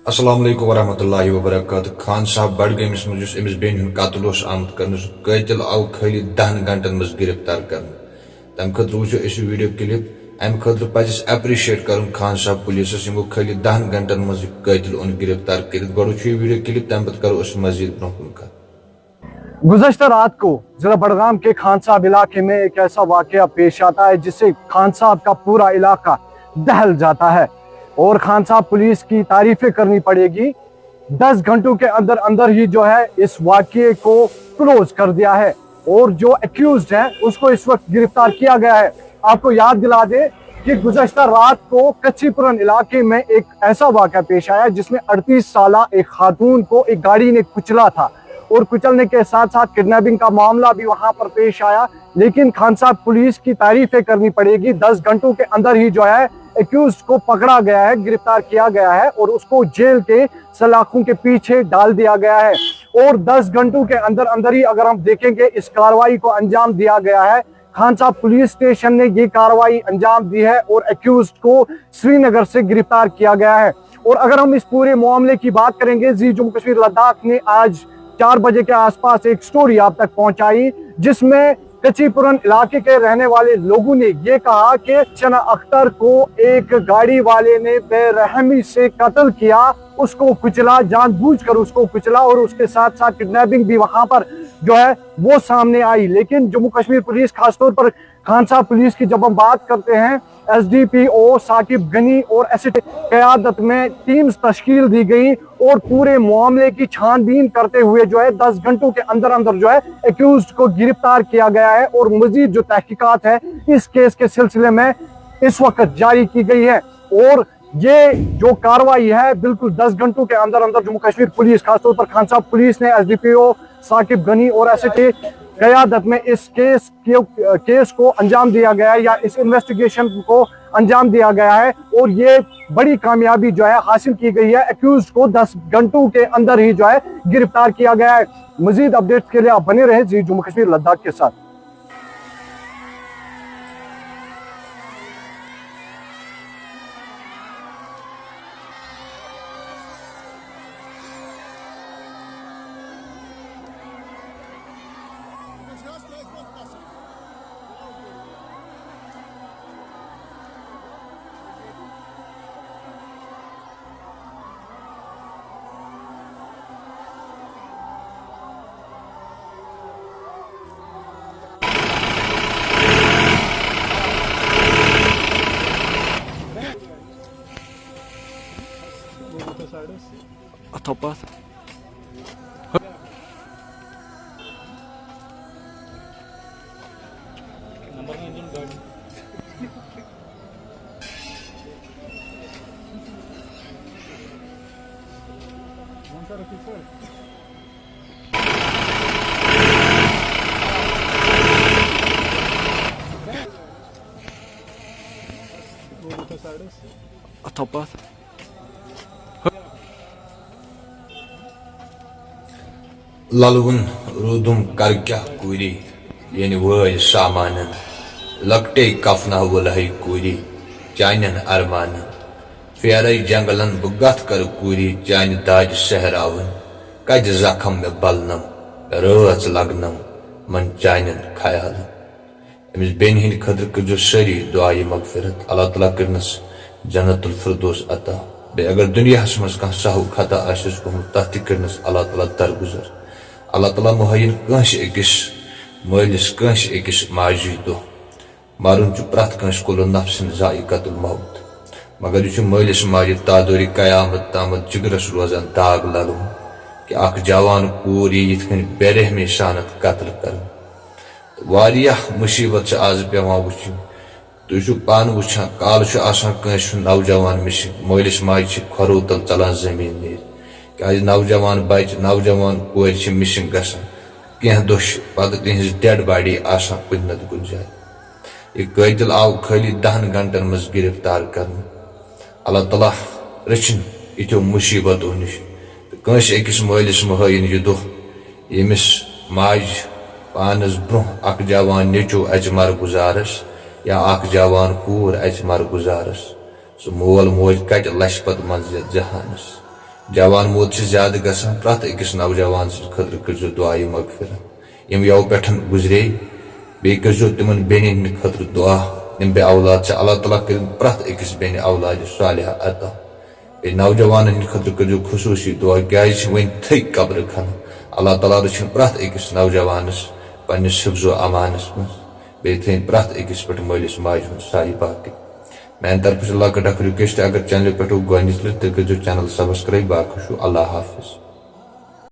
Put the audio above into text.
अस्सलाम वालेकुम वरहमतुल्लाहि वबरकातुहू। खान साहब बडगमिस मज अमिस बेन हुंद कत्ल आमद कर कतिल आव खाली 10 घंटन मज गिरफ्तार कर तम खतर वो वीडियो क्लिप अम खतर पज एप्रिशिएट कर खान साहब पुलिस यमो खाली 10 घंटन मज कतिल ओन गिरफ्तार कर गो वीडियो क्लिप तम पे करो मजीद ब्रोह कत। गुज़श्ता रात को जिला बडगाम के खान साहब इलाके में एक ऐसा वाकया पेश आता है जिससे खान साहब का पूरा इलाका दहल जाता है और खान साहब पुलिस की तारीफें करनी पड़ेगी। 10 घंटों के अंदर अंदर ही जो है इस वाकये को क्लोज कर दिया है और जो एक्यूज्ड है उसको इस वक्त गिरफ्तार किया गया है। आपको याद दिला दे कि गुज़श्ता रात को कच्चीपुरन इलाके में एक ऐसा वाकया पेश आया जिसमें 38 साल एक खातून को एक गाड़ी ने कुचला था और कुचलने के साथ साथ किडनैपिंग का मामला भी वहां पर पेश आया। लेकिन खान साहब पुलिस की तारीफें करनी पड़ेगी। 10 घंटों के अंदर ही जो है एक्यूज्ड को पकड़ा गया है, गिरफ्तार किया गया है और उसको जेल के सलाखों के पीछे डाल दिया गया है। और 10 घंटों के अंदर अंदर ही अगर हम देखेंगे इस कार्रवाई को अंजाम दिया गया है। खान साहब पुलिस स्टेशन ने ये कार्रवाई अंजाम दी है और एक्यूज्ड को श्रीनगर से गिरफ्तार किया गया है। और अगर हम इस पूरे मामले की बात करेंगे, जी जम्मू कश्मीर लद्दाख ने आज 4 बजे के आसपास एक स्टोरी आप तक पहुंचाई जिसमें कच्चीपुरन इलाके के रहने वाले लोगों ने ये कहा कि चना अख्तर को एक गाड़ी वाले ने बेरहमी से कत्ल किया, उसको कुचला, जानबूझकर उसको कुचला और उसके साथ साथ किडनैपिंग भी वहां पर जो है वो सामने आई। लेकिन जम्मू कश्मीर पुलिस, खासतौर पर खान साहब पुलिस की जब हम बात करते हैं, एसडीपीओ साकिब गनी और एसएटी क़यादत में टीम्स तश्कील दी गई और पूरे मामले की छानबीन करते हुए जो है 10 घंटों के अंदर अंदर जो है एक्यूज्ड को गिरफ्तार किया गया है और मजीद जो तहकीकात है इस केस के सिलसिले में इस वक्त जारी की गई है। और ये जो कार्रवाई है बिल्कुल 10 घंटों के अंदर अंदर जम्मू कश्मीर पुलिस, खासतौर पर खान साहब पुलिस ने एसडीपीओ साकिब गनी और एसएटी क़यादत में इस केस को अंजाम दिया गया है या इस इन्वेस्टिगेशन को अंजाम दिया गया है और ये बड़ी कामयाबी जो है हासिल की गई है। एक्यूज्ड को 10 घंटों के अंदर ही जो है गिरफ्तार किया गया है। मजीद अपडेट्स के लिए आप बने रहे जी जम्मू कश्मीर लद्दाख के साथ। Topas. Topas. ललवन रूदुम कर क्या कूरी यानी वह सामान लकटे कफना वलहई कूरी चानन अरमान फेर जंगलन बगत कर कूरी चान दाज सहरावन कज जखम में बलनम रच लगनम मन चानन ख्याल अमिस बेन हिंद खतर कर सारी दुआई मगफिरत अल्लाह ताला करनस जन्नतुल फिरदौस अता बे अगर दुनिया मज कह सहु खता आसिस गोमुत तथ करनस अल्लाह ताला दरगुजर। अल्लाह ताला मुहैन कंस अकिस मालिस कंस अकिस माजी दो मारुन प्रथ कंस कुल नफ्सिन ज़ाइक़तुल मौत मगर यह मालिस माजि तादोरी क़यामत तामत जिगरस रोजान दाग ललुन कि अख जवान कूर यिथ कन बेरहमी सानत कत्ल कर। वारियाह मुसीबत आज पेवान वुचन। तुझ पान वुचान काल कंस नौजवान मिस मालिस माजि खोरो तल चलान जमीन नीर क्या नौजवान बच नौजवान कोर मिसिंग गसान कह दो पे तिज डेड बॉडी आसान कुन नत कुन जाए। यह कतिल आव खाली 10 घंटन मज गिरफ्तार कर। अल्लाह ताला रचिन इथो मुसीबतों नश तो कंस अकिस मालिस मुहैन यह दो यमिस माज पानस ब्रोह अख जवान नेचो अच मर गुजारस या अख जवान कूर अच मर गुजारस सो मोल मोज कत लशपत मंजिल जहानस जवान मौत से ज्यादा गसान प्रत अकिस नौजवान खतर कर दुआ मगफिरत यम यौ पे गुजरे बे कर तिमन बेन खतर दुआ यम बे औलाद से अल्लाह ताला कर प्रत अकिस बेन औलाद सालिहा अता बे नौजवान खतर कर खसूसी दुआ क्या वन थी कब्र खन अल्लाह ताला रचन प्रत अकिस नौजवानस पन्निस हिफ्ज़ो अमानस मज बे थन प्रत अकिस पे मालिस माज साई बाकी मैंने तरफ से लकट रिक्वेस्ट अगर चैनल पे गोच तो कर चैनल सब्सक्राइब बाकी अल्लाह हाफिज।